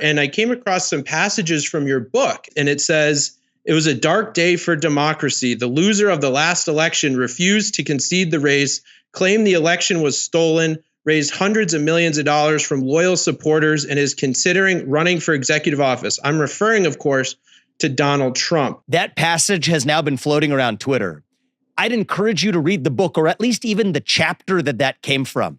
And I came across some passages from your book, and it says, "It was a dark day for democracy. The loser of the last election refused to concede the race, claimed the election was stolen, raised hundreds of millions of dollars from loyal supporters, and is considering running for executive office." I'm referring, of course, to Donald Trump. That passage has now been floating around Twitter. I'd encourage you to read the book, or at least even the chapter that came from.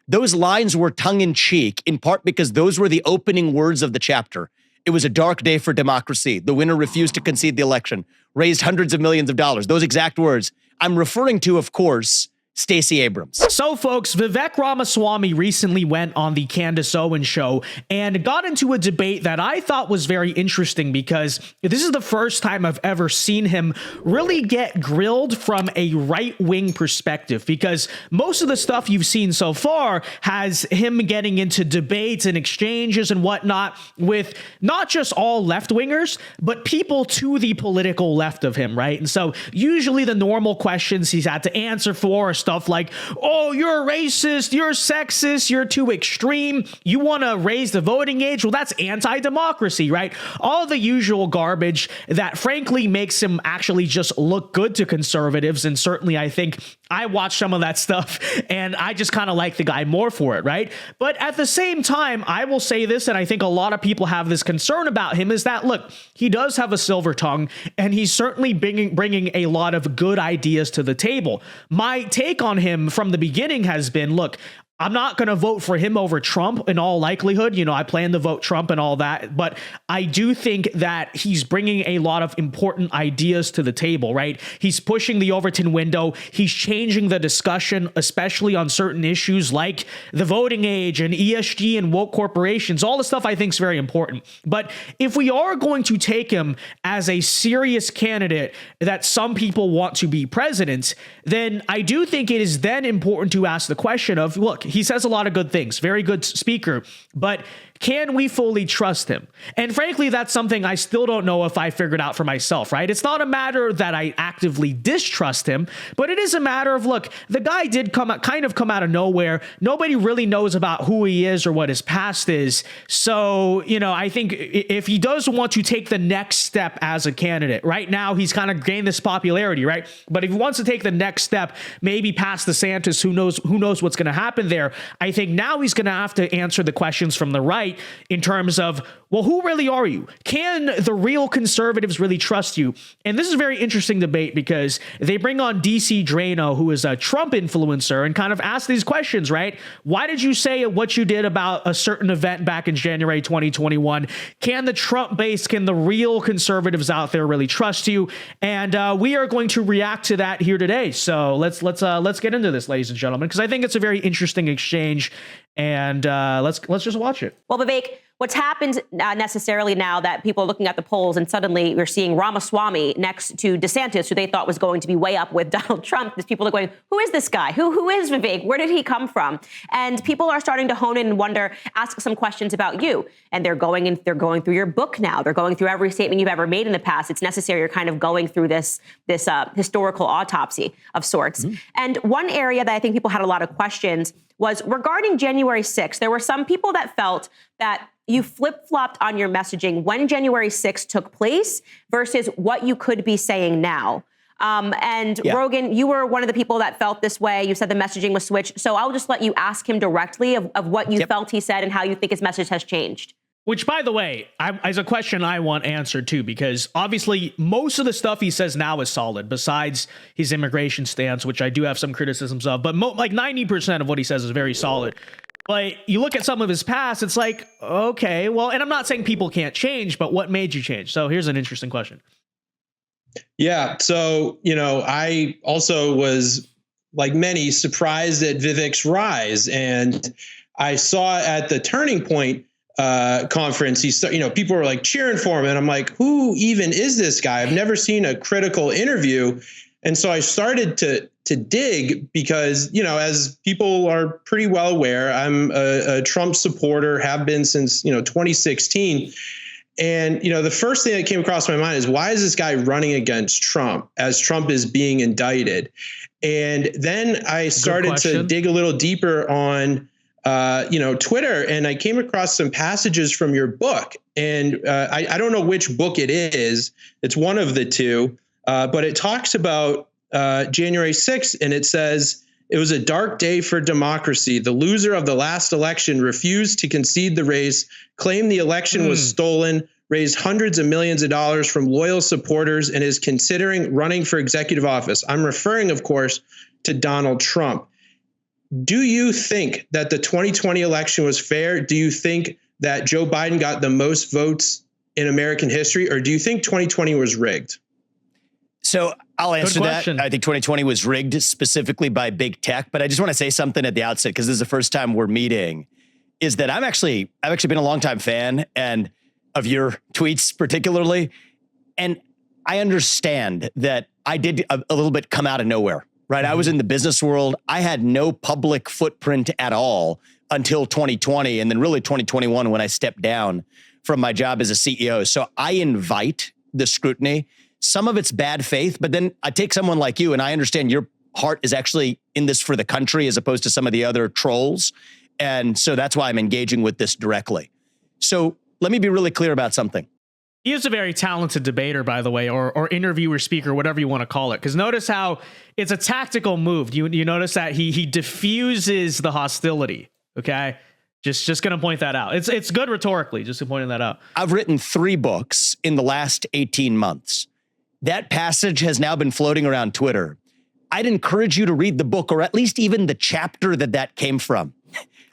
Those lines were tongue-in-cheek, in part because those were the opening words of the chapter. It was a dark day for democracy. The winner refused to concede the election, raised hundreds of millions of dollars. Those exact words. I'm referring to, of course, Stacey Abrams. So, folks, Vivek Ramaswamy recently went on the Candace Owens Show and got into a debate that I thought was very interesting, because this is the first time I've ever seen him really get grilled from a right-wing perspective, because most of the stuff you've seen so far has him getting into debates and exchanges and whatnot with not just all left-wingers, but people to the political left of him, right? And so usually the normal questions he's had to answer for are stuff like, oh, you're a racist, you're sexist, you're too extreme, you want to raise the voting age, well, that's anti-democracy, right? All the usual garbage that frankly makes him actually just look good to conservatives. And certainly I think I watched some of that stuff and I just kind of like the guy more for it, right? But at the same time, I will say this, and I think a lot of people have this concern about him, is that, look, he does have a silver tongue and he's certainly bringing a lot of good ideas to the table. My take on him from the beginning has been, look, I'm not going to vote for him over Trump in all likelihood. You know, I plan to vote Trump and all that, but I do think that he's bringing a lot of important ideas to the table, right? He's pushing the Overton window. He's changing the discussion, especially on certain issues like the voting age and ESG and woke corporations. All the stuff I think is very important. But if we are going to take him as a serious candidate that some people want to be president, then I do think it is then important to ask the question of, look, he says a lot of good things, very good speaker, but can we fully trust him? And frankly, that's something I still don't know if I figured out for myself, right? It's not a matter that I actively distrust him, but it is a matter of, look, the guy did come out of nowhere. Nobody really knows about who he is or what his past is. So, you know, I think if he does want to take the next step as a candidate, right now he's kind of gained this popularity, right? But if he wants to take the next step, maybe past DeSantis, who knows what's going to happen there. I think now he's going to have to answer the questions from the right in terms of, well, who really are you? Can the real conservatives really trust you? And this is a very interesting debate because they bring on DC Draino, who is a Trump influencer, and kind of ask these questions, right? Why did you say what you did about a certain event back in January 2021? Can the Trump base, can the real conservatives out there really trust you? And we are going to react to that here today. So let's get into this, ladies and gentlemen, because I think it's a very interesting exchange. And let's just watch it. Well, Vivek, what's happened necessarily now that people are looking at the polls and suddenly we're seeing Ramaswamy next to DeSantis, who they thought was going to be way up with Donald Trump. These people are going, who is this guy? Who is Vivek? Where did he come from? And people are starting to hone in and wonder, ask some questions about you. And they're going through your book now. They're going through every statement you've ever made in the past. It's necessary. You're kind of going through this historical autopsy of sorts. Mm-hmm. And one area that I think people had a lot of questions was regarding January 6th. There were some people that felt that you flip-flopped on your messaging when January 6th took place versus what you could be saying now. Rogan, you were one of the people that felt this way. You said the messaging was switched. So I'll just let you ask him directly of what you felt he said and how you think his message has changed. Which, by the way, is a question I want answered, too, because obviously most of the stuff he says now is solid, besides his immigration stance, which I do have some criticisms of. But like 90% of what he says is very solid. But you look at some of his past, it's like, OK, well, and I'm not saying people can't change, but what made you change? So here's an interesting question. Yeah. So, you know, I also was, like many, surprised at Vivek's rise. And I saw at the Turning Point conference, people were like cheering for him. And I'm like, who even is this guy? I've never seen a critical interview. And so I started to dig because, you know, as people are pretty well aware, I'm a Trump supporter, have been since, 2016. And, the first thing that came across my mind is, why is this guy running against Trump as Trump is being indicted? And then I started to dig a little deeper on Twitter, and I came across some passages from your book. And I don't know which book it is. It's one of the two, but it talks about January 6th, and it says, "It was a dark day for democracy. The loser of the last election refused to concede the race, claimed the election was stolen, raised hundreds of millions of dollars from loyal supporters, and is considering running for executive office." I'm referring, of course, to Donald Trump. Do you think that the 2020 election was fair? Do you think that Joe Biden got the most votes in American history, or do you think 2020 was rigged? So I'll answer that. I think 2020 was rigged specifically by big tech, but I just want to say something at the outset, because this is the first time we're meeting, is that I've actually been a longtime fan and of your tweets particularly. And I understand that I did a little bit come out of nowhere, right? I was in the business world. I had no public footprint at all until 2020. And then really 2021 when I stepped down from my job as a CEO. So I invite the scrutiny. Some of it's bad faith, but then I take someone like you, and I understand your heart is actually in this for the country as opposed to some of the other trolls. And so that's why I'm engaging with this directly. So let me be really clear about something. He is a very talented debater, by the way, or interviewer, speaker, whatever you want to call it. Because notice how it's a tactical move. You notice that he diffuses the hostility. Okay. Just going to point that out. It's good rhetorically, just pointing that out. I've written 3 books in the last 18 months. That passage has now been floating around Twitter. I'd encourage you to read the book, or at least even the chapter that came from.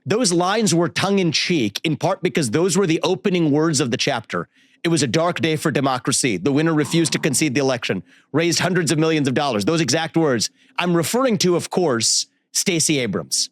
Those lines were tongue in cheek, in part because those were the opening words of the chapter. It was a dark day for democracy. The winner refused to concede the election, raised hundreds of millions of dollars. Those exact words. I'm referring to, of course, Stacey Abrams.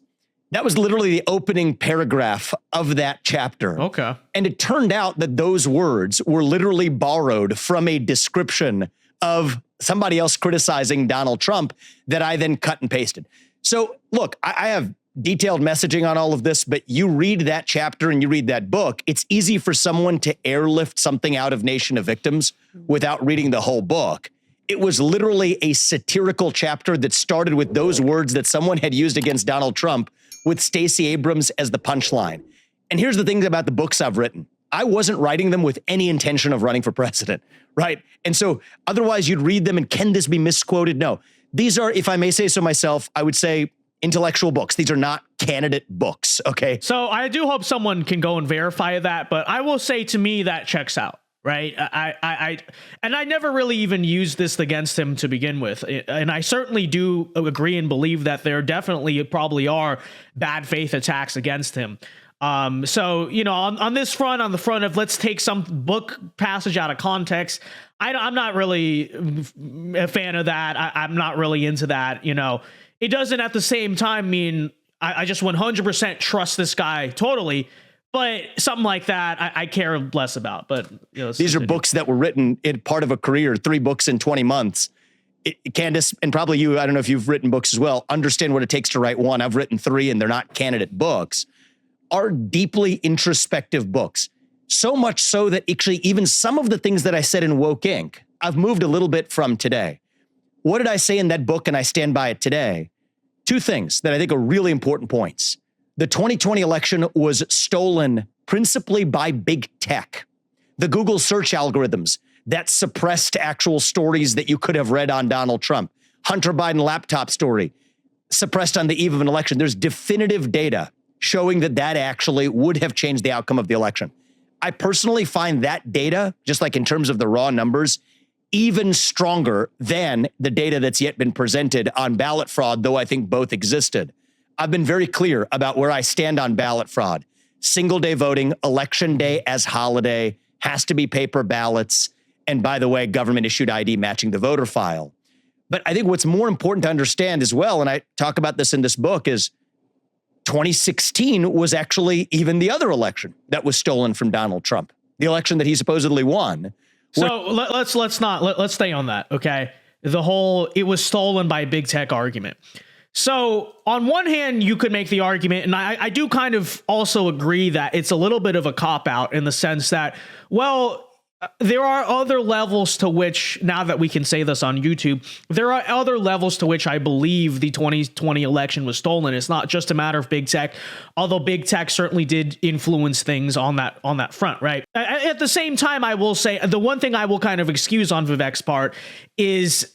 That was literally the opening paragraph of that chapter. Okay. And it turned out that those words were literally borrowed from a description of somebody else criticizing Donald Trump that I then cut and pasted. So look, I have detailed messaging on all of this, but you read that chapter and you read that book, it's easy for someone to airlift something out of Nation of Victims without reading the whole book. It was literally a satirical chapter that started with those words that someone had used against Donald Trump, with Stacey Abrams as the punchline. And here's the thing about the books I've written. I wasn't writing them with any intention of running for president, right? And so otherwise you'd read them and can this be misquoted? No, these are, if I may say so myself, I would say intellectual books. These are not candidate books, okay? So I do hope someone can go and verify that, but I will say, to me, that checks out. Right. I never really even used this against him to begin with. And I certainly do agree and believe that there definitely probably are bad faith attacks against him. So, on this front, on the front of let's take some book passage out of context, I'm not really a fan of that. I'm not really into that. It doesn't at the same time mean I just 100% trust this guy totally. But something like that, I care less about. But these are books that were written in part of a career, 3 books in 20 months. Candace, and probably you, I don't know if you've written books as well, understand what it takes to write one. I've written 3 and they're not candidate books, are deeply introspective books. So much so that actually even some of the things that I said in Woke Inc., I've moved a little bit from today. What did I say in that book? And I stand by it today. 2 things that I think are really important points. The 2020 election was stolen principally by big tech. The Google search algorithms that suppressed actual stories that you could have read on Donald Trump. Hunter Biden laptop story, suppressed on the eve of an election. There's definitive data showing that actually would have changed the outcome of the election. I personally find that data, just like in terms of the raw numbers, even stronger than the data that's yet been presented on ballot fraud, though I think both existed. I've been very clear about where I stand on ballot fraud. Single day voting, election day as holiday, has to be paper ballots. And by the way, government issued ID matching the voter file. But I think what's more important to understand as well, and I talk about this in this book, is 2016 was actually even the other election that was stolen from Donald Trump, the election that he supposedly won. So let's stay on that. Okay. The whole, it was stolen by big tech argument. So on one hand, you could make the argument, and I do kind of also agree that it's a little bit of a cop-out in the sense that, well, There are other levels to which, now that we can say this on YouTube, there are other levels to which I believe the 2020 election was stolen. It's not just a matter of big tech, although big tech certainly did influence things on that front, right? At the same time, I will say the one thing I will kind of excuse on Vivek's part is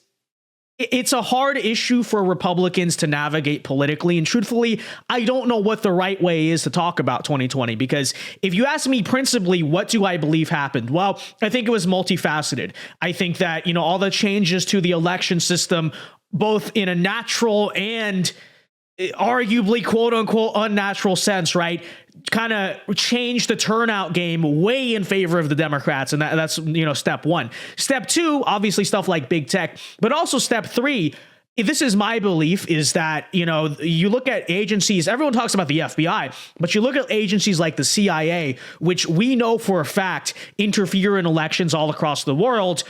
it's a hard issue for Republicans to navigate politically. And truthfully, I don't know what the right way is to talk about 2020, because if you ask me principally, what do I believe happened? Well, I think it was multifaceted. I think that, all the changes to the election system, both in a natural and arguably quote unquote unnatural sense, right, kind of changed the turnout game way in favor of the Democrats. And that's, step one. Step two, obviously stuff like big tech, but also step three, this is my belief, is that, you look at agencies, everyone talks about the FBI, but you look at agencies like the CIA, which we know for a fact interfere in elections all across the world.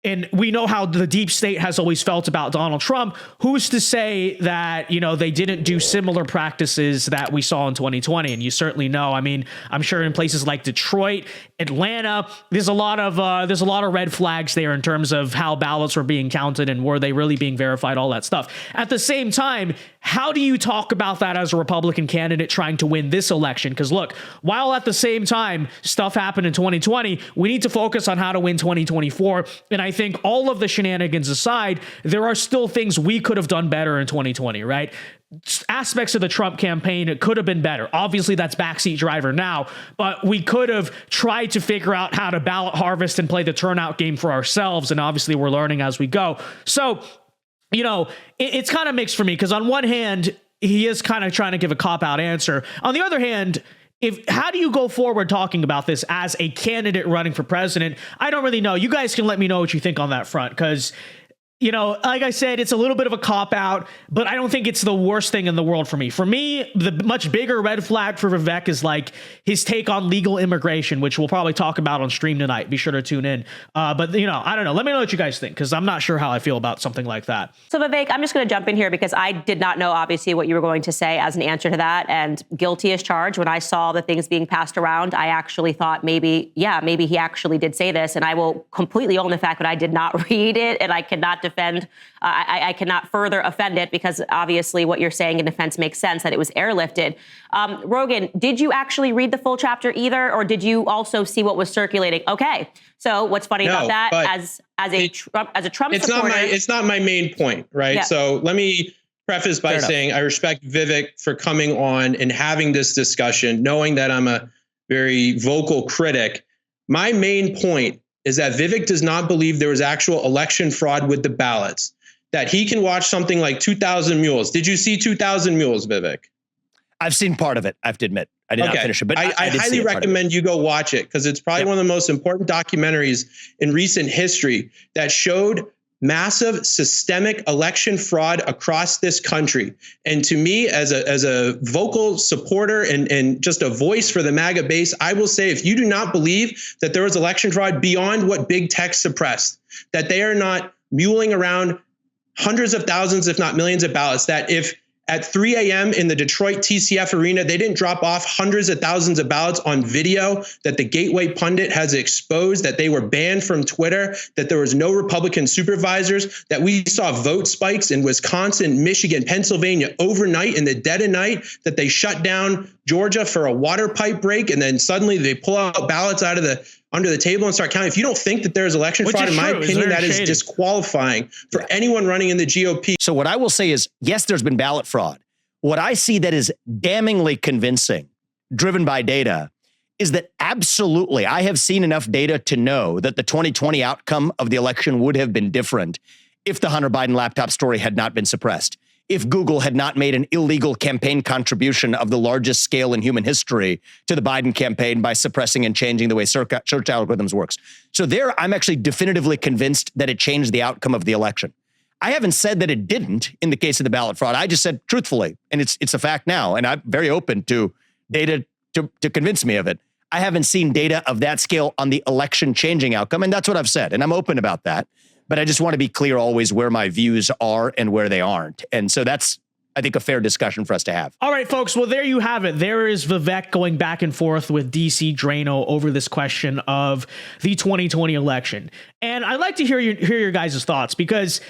And we know how the deep state has always felt about Donald Trump. Who's to say that, they didn't do similar practices that we saw in 2020? And you certainly know, I'm sure in places like Detroit, Atlanta, there's a lot of red flags there in terms of how ballots were being counted and were they really being verified, all that stuff. At the same time, how do you talk about that as a Republican candidate trying to win this election? Because look, while at the same time stuff happened in 2020, we need to focus on how to win 2024. And I think all of the shenanigans aside, there are still things we could have done better in 2020, right? Aspects of the Trump campaign, it could have been better. Obviously, that's backseat driver now, but we could have tried to figure out how to ballot harvest and play the turnout game for ourselves. And obviously, we're learning as we go. So, it's kind of mixed for me, because on one hand, he is kind of trying to give a cop-out answer. On the other hand, how do you go forward talking about this as a candidate running for president? I don't really know. You guys can let me know what you think on that front, because like I said, it's a little bit of a cop-out, but I don't think it's the worst thing in the world for me. For me, the much bigger red flag for Vivek is like his take on legal immigration, which we'll probably talk about on stream tonight. Be sure to tune in. But, I don't know. Let me know what you guys think, because I'm not sure how I feel about something like that. So, Vivek, I'm just going to jump in here because I did not know, obviously, what you were going to say as an answer to that. And guilty as charged. When I saw the things being passed around, I actually thought maybe he actually did say this. And I will completely own the fact that I did not read it, and I cannot defend. I cannot further offend it, because obviously what you're saying in defense makes sense, that it was airlifted. Rogan, did you actually read the full chapter either, or did you also see what was circulating? Okay, so what's funny about that, as a Trump supporter, it's not my main point, right? Yeah. So let me preface by saying I respect Vivek for coming on and having this discussion, knowing that I'm a very vocal critic. My main point is that Vivek does not believe there was actual election fraud with the ballots, that he can watch something like 2,000 Mules. Did you see 2,000 Mules, Vivek? I've seen part of it, I have to admit. I did not finish it, but I highly recommend you go watch it, because it's probably one of the most important documentaries in recent history that showed massive systemic election fraud across this country. And to me, as a vocal supporter and just a voice for the MAGA base, I will say, if you do not believe that there was election fraud beyond what big tech suppressed, that they are not muling around hundreds of thousands, if not millions of ballots, that if at 3 a.m. in the Detroit TCF arena, they didn't drop off hundreds of thousands of ballots on video, that the Gateway Pundit has exposed, that they were banned from Twitter, that there was no Republican supervisors, that we saw vote spikes in Wisconsin, Michigan, Pennsylvania overnight in the dead of night, that they shut down Georgia for a water pipe break, and then suddenly they pull out ballots out of under the table and start counting. If you don't think that there is election fraud, in my opinion, that is disqualifying for anyone running in the GOP. So what I will say is, yes, there's been ballot fraud. What I see that is damningly convincing, driven by data, is that absolutely, I have seen enough data to know that the 2020 outcome of the election would have been different if the Hunter Biden laptop story had not been suppressed, if Google had not made an illegal campaign contribution of the largest scale in human history to the Biden campaign by suppressing and changing the way search algorithms works. So there, I'm actually definitively convinced that it changed the outcome of the election. I haven't said that it didn't in the case of the ballot fraud. I just said truthfully, and it's a fact now, and I'm very open to data to convince me of it. I haven't seen data of that scale on the election changing outcome, and that's what I've said, and I'm open about that. But I just want to be clear always where my views are and where they aren't. And so that's I think, a fair discussion for us to have. All right, folks. Well, there you have it. There is Vivek going back and forth with DC Draino over this question of the 2020 election. And I'd like to hear your guys' thoughts because,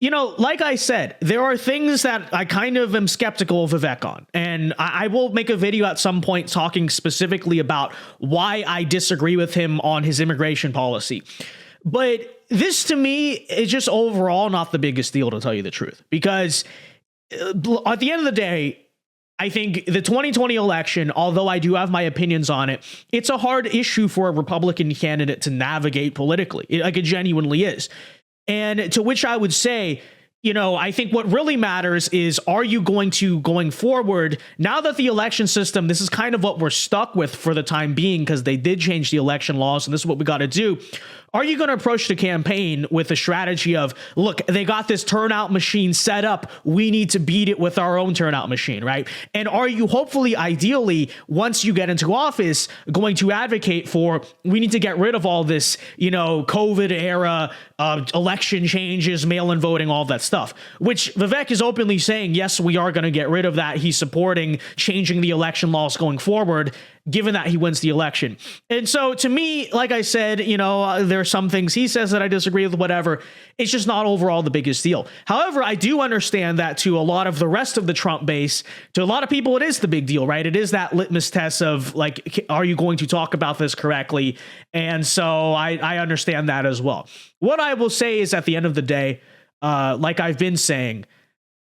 you know, like I said, there are things that I kind of am skeptical of Vivek on. And I will make a video at some point talking specifically about why I disagree with him on his immigration policy. But this, to me, is just overall not the biggest deal, to tell you the truth, because at the end of the day, I think the 2020 election, although I do have my opinions on it, it's a hard issue for a Republican candidate to navigate politically. It genuinely is. And to which I would say, you know, I think what really matters is, are you going forward, now that the election system, this is kind of what we're stuck with for the time being, because they did change the election laws, and this is what we got to do. Are you going to approach the campaign with a strategy of, look, they got this turnout machine set up, we need to beat it with our own turnout machine, right? And are you hopefully, ideally, once you get into office, going to advocate for, we need to get rid of all this, you know, COVID era election changes, mail-in voting, all that stuff, which Vivek is openly saying, yes, we are going to get rid of that. He's supporting changing the election laws going forward, given that he wins the election. And so to me, like I said, you know, there are some things he says that I disagree with, whatever. It's just not overall the biggest deal. However, I do understand that to a lot of the rest of the Trump base, to a lot of people, it is the big deal, right? It is that litmus test of, like, are you going to talk about this correctly? And so I understand that as well. What I will say is, at the end of the day, like I've been saying,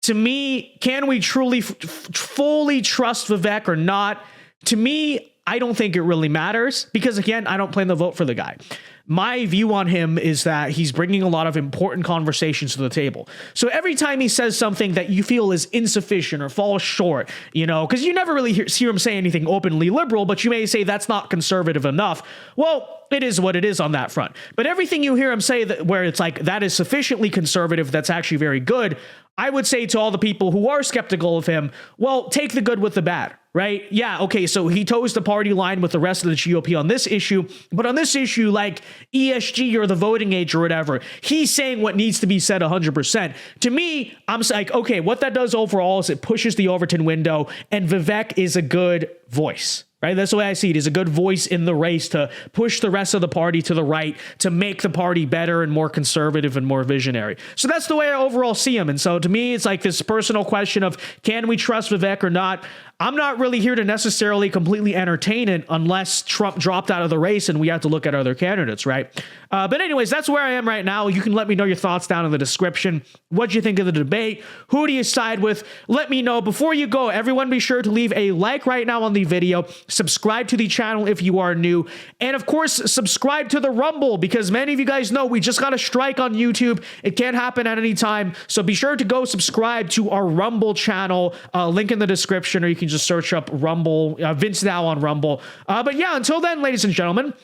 to me, can we truly fully trust Vivek or not? To me, I don't think it really matters because, again, I don't plan to vote for the guy. My view on him is that he's bringing a lot of important conversations to the table. So every time he says something that you feel is insufficient or falls short, you know, because you never really hear him say anything openly liberal, but you may say that's not conservative enough. Well, it is what it is on that front. But everything you hear him say that where it's like that is sufficiently conservative, that's actually very good, I would say to all the people who are skeptical of him, well, take the good with the bad, right? Yeah, okay, so he toes the party line with the rest of the GOP on this issue, but on this issue, like ESG or the voting age or whatever, he's saying what needs to be said 100%. To me, I'm like, okay, what that does overall is it pushes the Overton window, and Vivek is a good voice. Right? That's the way I see it. He's a good voice in the race to push the rest of the party to the right, to make the party better and more conservative and more visionary. So that's the way I overall see him. And so to me, it's like this personal question of, can we trust Vivek or not? I'm not really here to necessarily completely entertain it unless Trump dropped out of the race and we have to look at other candidates, right? But anyways, that's where I am right now. You can let me know your thoughts down in the description. What do you think of the debate? Who do you side with? Let me know. Before you go, everyone be sure to leave a like right now on the video. Subscribe to the channel if you are new. And of course, subscribe to the Rumble, because many of you guys know we just got a strike on YouTube. It can happen at any time. So be sure to go subscribe to our Rumble channel. Link in the description, or you can just search up Rumble, Vince Dao on Rumble. But yeah, until then, ladies and gentlemen,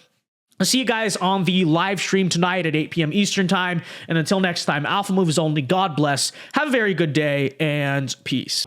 I'll see you guys on the live stream tonight at 8 p.m. Eastern time. And until next time, Alpha Moves only. God bless. Have a very good day and peace.